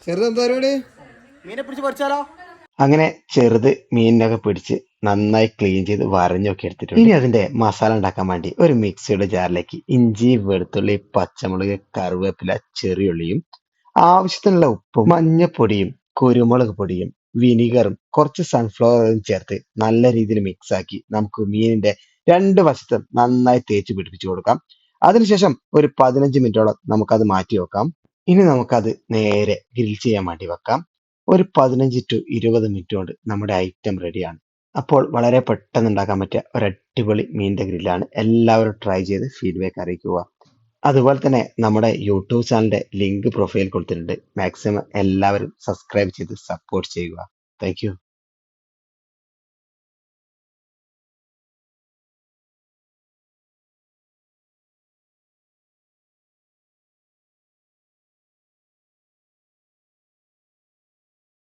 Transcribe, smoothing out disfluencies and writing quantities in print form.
ചെറുതെന്താ പരിപാടി? മീനെ പിടിച്ച് പൊരിച്ചാലോ? അങ്ങനെ ചെറുത് മീനിനൊക്കെ പിടിച്ച് നന്നായി ക്ലീൻ ചെയ്ത് വരഞ്ഞൊക്കെ എടുത്തിട്ടുണ്ട്. ഇനി അതിന്റെ മസാല ഉണ്ടാക്കാൻ വേണ്ടി ഒരു മിക്സിയുടെ ജാറിലേക്ക് ഇഞ്ചി, വെളുത്തുള്ളി, പച്ചമുളക്, കറിവേപ്പില, ചെറിയുള്ളിയും ആവശ്യത്തിനുള്ള ഉപ്പും മഞ്ഞപ്പൊടിയും കുരുമുളക് പൊടിയും വിനീഗറും കുറച്ച് സൺഫ്ലവർ ഓയിലും ചേർത്ത് നല്ല രീതിയിൽ മിക്സ് ആക്കി നമുക്ക് മീനിന്റെ രണ്ട് വശത്തും നന്നായി തേച്ച് പിടിപ്പിച്ചു കൊടുക്കാം. അതിനുശേഷം ഒരു 15 മിനിറ്റോളം നമുക്കത് മാറ്റി വെക്കാം. ഇനി നമുക്കത് നേരെ ഗ്രിൽ ചെയ്യാൻ വേണ്ടി വെക്കാം. ഒരു 15 ടു 20 മിനിറ്റ് കൊണ്ട് നമ്മുടെ ഐറ്റം റെഡിയാണ്. അപ്പോൾ വളരെ പെട്ടെന്ന് ഉണ്ടാക്കാൻ പറ്റിയ ഒരു അടിപൊളി മീനിന്റെ ഗ്രില്ലാണ്. എല്ലാവരും ട്രൈ ചെയ്ത് ഫീഡ്ബാക്ക് അറിയിക്കുക. അതുപോലെ തന്നെ നമ്മുടെ യൂട്യൂബ് ചാനലിന്റെ ലിങ്ക് പ്രൊഫൈൽ കൊടുത്തിട്ടുണ്ട്. മാക്സിമം എല്ലാവരും സബ്സ്ക്രൈബ് ചെയ്ത് സപ്പോർട്ട് ചെയ്യുക. Thank you.